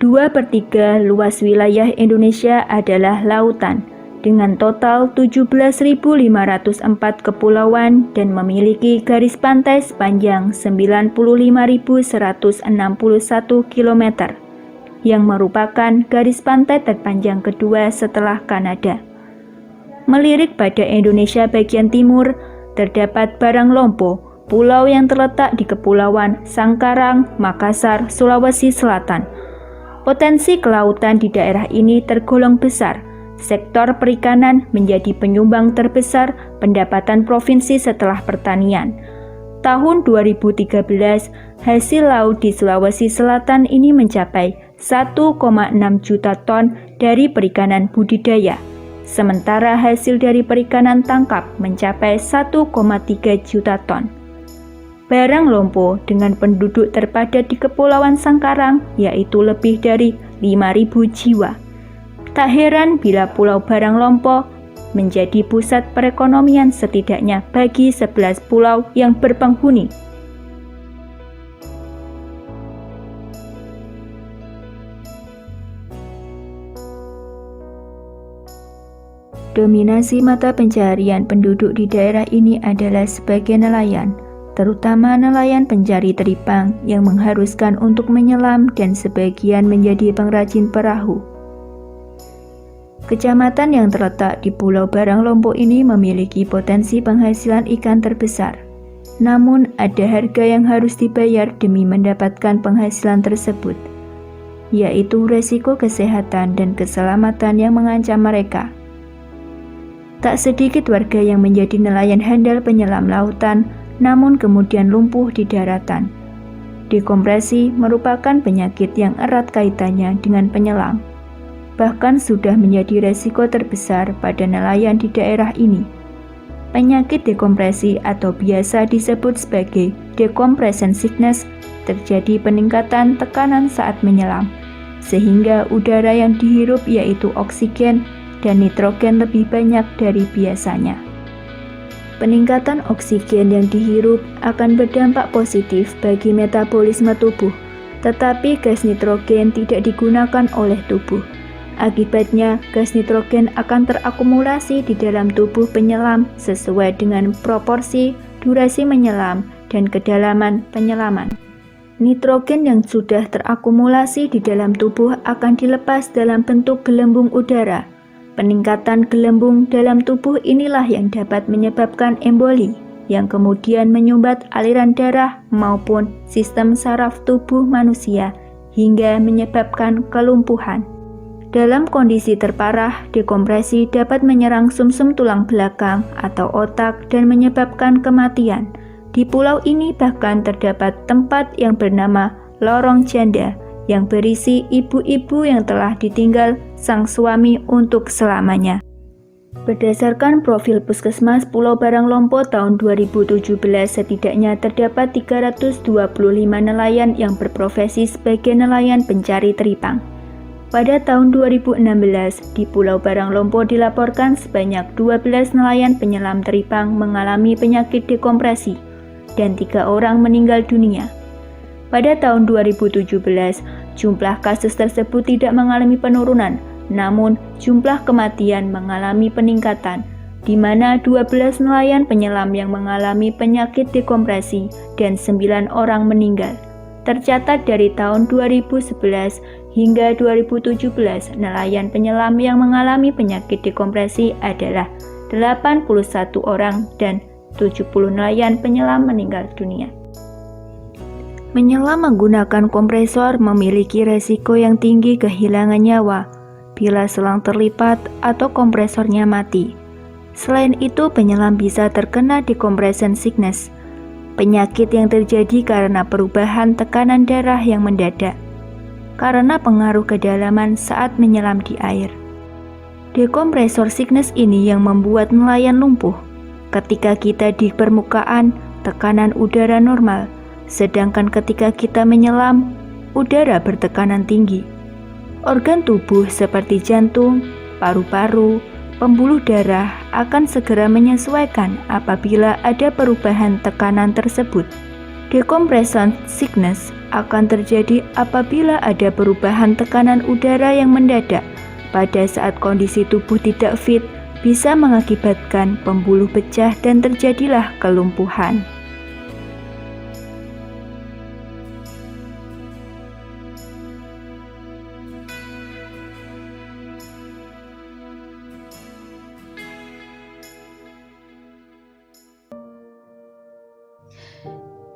2/3 luas wilayah Indonesia adalah lautan, dengan total 17.504 kepulauan dan memiliki garis pantai sepanjang 95.161 km, yang merupakan garis pantai terpanjang kedua setelah Kanada. Melirik pada Indonesia bagian timur, terdapat Baranglompo, pulau yang terletak di Kepulauan Sangkarang, Makassar, Sulawesi Selatan. Potensi kelautan di daerah ini tergolong besar. Sektor perikanan menjadi penyumbang terbesar pendapatan provinsi setelah pertanian. Tahun 2013, hasil laut di Sulawesi Selatan ini mencapai 1,6 juta ton dari perikanan budidaya, sementara hasil dari perikanan tangkap mencapai 1,3 juta ton. Baranglompo dengan penduduk terpadat di Kepulauan Sangkarang yaitu lebih dari 5.000 jiwa. Tak heran bila Pulau Baranglompo menjadi pusat perekonomian setidaknya bagi 11 pulau yang berpenghuni. Dominasi mata pencarian penduduk di daerah ini adalah sebagai nelayan, terutama nelayan pencari teripang yang mengharuskan untuk menyelam dan sebagian menjadi pengrajin perahu. Kecamatan yang terletak di Pulau Baranglompo ini memiliki potensi penghasilan ikan terbesar. Namun, ada harga yang harus dibayar demi mendapatkan penghasilan tersebut, yaitu resiko kesehatan dan keselamatan yang mengancam mereka. Tak sedikit warga yang menjadi nelayan handal penyelam lautan, namun kemudian lumpuh di daratan. Dekompresi merupakan penyakit yang erat kaitannya dengan penyelam. Bahkan sudah menjadi resiko terbesar pada nelayan di daerah ini. Penyakit dekompresi atau biasa disebut sebagai decompression sickness terjadi peningkatan tekanan saat menyelam, sehingga udara yang dihirup yaitu oksigen dan nitrogen lebih banyak dari biasanya. Peningkatan oksigen yang dihirup akan berdampak positif bagi metabolisme tubuh, tetapi gas nitrogen tidak digunakan oleh tubuh. Akibatnya, gas nitrogen akan terakumulasi di dalam tubuh penyelam sesuai dengan proporsi, durasi menyelam, dan kedalaman penyelaman. Nitrogen yang sudah terakumulasi di dalam tubuh akan dilepas dalam bentuk gelembung udara. Peningkatan gelembung dalam tubuh inilah yang dapat menyebabkan emboli, yang kemudian menyumbat aliran darah maupun sistem saraf tubuh manusia hingga menyebabkan kelumpuhan. Dalam kondisi terparah, dekompresi dapat menyerang sumsum tulang belakang atau otak dan menyebabkan kematian. Di pulau ini bahkan terdapat tempat yang bernama Lorong Janda yang berisi ibu-ibu yang telah ditinggal sang suami untuk selamanya. Berdasarkan profil Puskesmas Pulau Baranglompo tahun 2017, setidaknya terdapat 325 nelayan yang berprofesi sebagai nelayan pencari teripang. Pada tahun 2016, di Pulau Baranglompo dilaporkan sebanyak 12 nelayan penyelam teripang mengalami penyakit dekompresi dan 3 orang meninggal dunia. Pada tahun 2017, jumlah kasus tersebut tidak mengalami penurunan, namun jumlah kematian mengalami peningkatan, di mana 12 nelayan penyelam yang mengalami penyakit dekompresi dan 9 orang meninggal. Tercatat dari tahun 2011 hingga 2017, nelayan penyelam yang mengalami penyakit dekompresi adalah 81 orang dan 70 nelayan penyelam meninggal dunia. Menyelam menggunakan kompresor memiliki resiko yang tinggi kehilangan nyawa bila selang terlipat atau kompresornya mati. Selain itu, penyelam bisa terkena decompression sickness, penyakit yang terjadi karena perubahan tekanan darah yang mendadak, karena pengaruh kedalaman saat menyelam di air. Decompressor sickness ini yang membuat nelayan lumpuh. Ketika kita di permukaan, tekanan udara normal, sedangkan ketika kita menyelam, udara bertekanan tinggi. Organ tubuh seperti jantung, paru-paru, pembuluh darah akan segera menyesuaikan apabila ada perubahan tekanan tersebut. Decompression sickness akan terjadi apabila ada perubahan tekanan udara yang mendadak pada saat kondisi tubuh tidak fit, bisa mengakibatkan pembuluh pecah dan terjadilah kelumpuhan.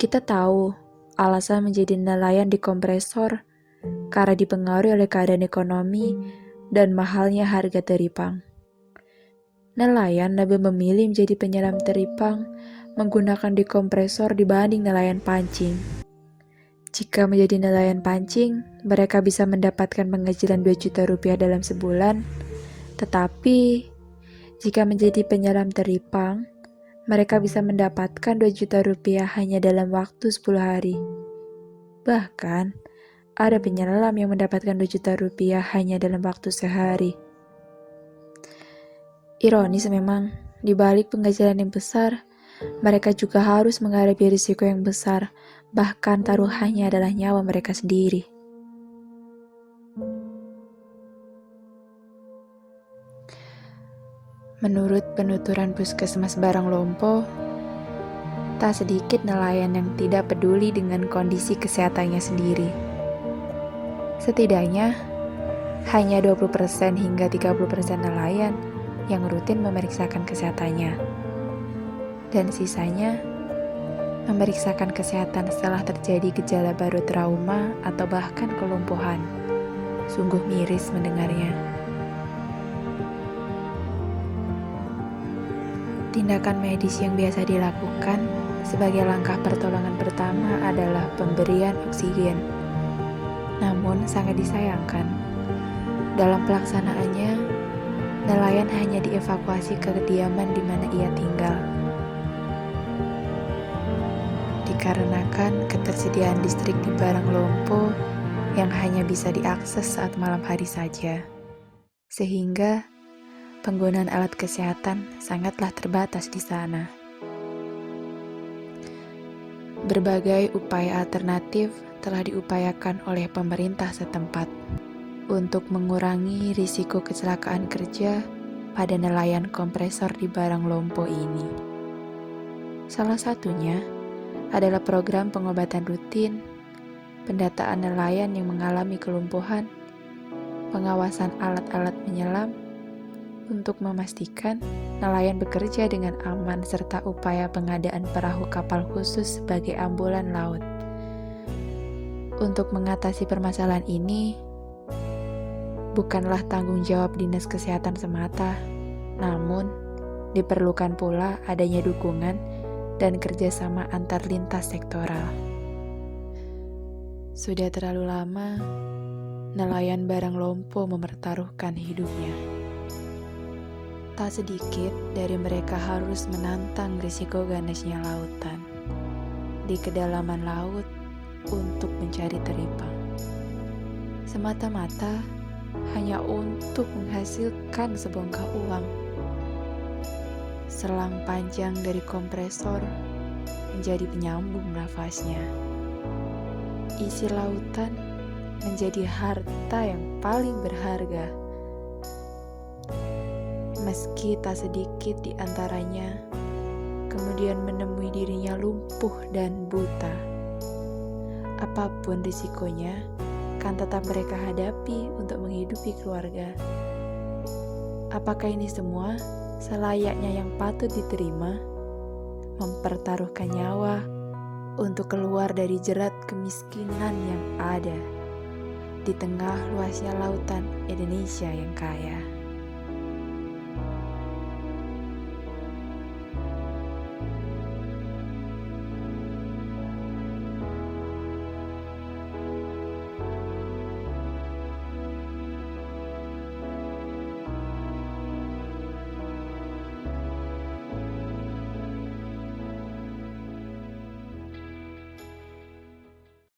Kita tahu alasan menjadi nelayan di kompresor karena dipengaruhi oleh keadaan ekonomi dan mahalnya harga teripang. Nelayan lebih memilih menjadi penyelam teripang menggunakan dekompresor dibanding nelayan pancing. Jika menjadi nelayan pancing, mereka bisa mendapatkan penghasilan 2 juta rupiah dalam sebulan. Tetapi, jika menjadi penyelam teripang, mereka bisa mendapatkan 2 juta rupiah hanya dalam waktu 10 hari. Bahkan, ada penyelam yang mendapatkan 2 juta rupiah hanya dalam waktu sehari. Ironis memang, di balik penghasilan yang besar, mereka juga harus menghadapi risiko yang besar, bahkan taruhannya adalah nyawa mereka sendiri. Menurut penuturan Puskesmas Baranglompo, tak sedikit nelayan yang tidak peduli dengan kondisi kesehatannya sendiri. Setidaknya, hanya 20% hingga 30% nelayan yang rutin memeriksakan kesehatannya. Dan sisanya, memeriksakan kesehatan setelah terjadi gejala baru trauma atau bahkan kelumpuhan. Sungguh miris mendengarnya. Tindakan medis yang biasa dilakukan sebagai langkah pertolongan pertama adalah pemberian oksigen. Namun sangat disayangkan, dalam pelaksanaannya, nelayan hanya dievakuasi ke kediaman di mana ia tinggal. Dikarenakan ketersediaan listrik di Baranglompo yang hanya bisa diakses saat malam hari saja, sehingga penggunaan alat kesehatan sangatlah terbatas di sana. Berbagai upaya alternatif telah diupayakan oleh pemerintah setempat untuk mengurangi risiko kecelakaan kerja pada nelayan kompresor di Baranglompo ini. Salah satunya adalah program pengobatan rutin, pendataan nelayan yang mengalami kelumpuhan, pengawasan alat-alat menyelam, untuk memastikan nelayan bekerja dengan aman serta upaya pengadaan perahu kapal khusus sebagai ambulan laut. Untuk mengatasi permasalahan ini, bukanlah tanggung jawab Dinas Kesehatan semata, namun diperlukan pula adanya dukungan dan kerjasama antar lintas sektoral. Sudah terlalu lama, nelayan Baranglompo mempertaruhkan hidupnya. Tak sedikit dari mereka harus menantang risiko ganasnya lautan di kedalaman laut untuk mencari teripang, semata-mata hanya untuk menghasilkan sebongkah uang. Selang panjang dari kompresor menjadi penyambung nafasnya. Isi lautan menjadi harta yang paling berharga. Meski tak sedikit di antaranya kemudian menemui dirinya lumpuh dan buta. Apapun risikonya, kan tetap mereka hadapi untuk menghidupi keluarga. Apakah ini semua selayaknya yang patut diterima? Mempertaruhkan nyawa untuk keluar dari jerat kemiskinan yang ada di tengah luasnya lautan Indonesia yang kaya.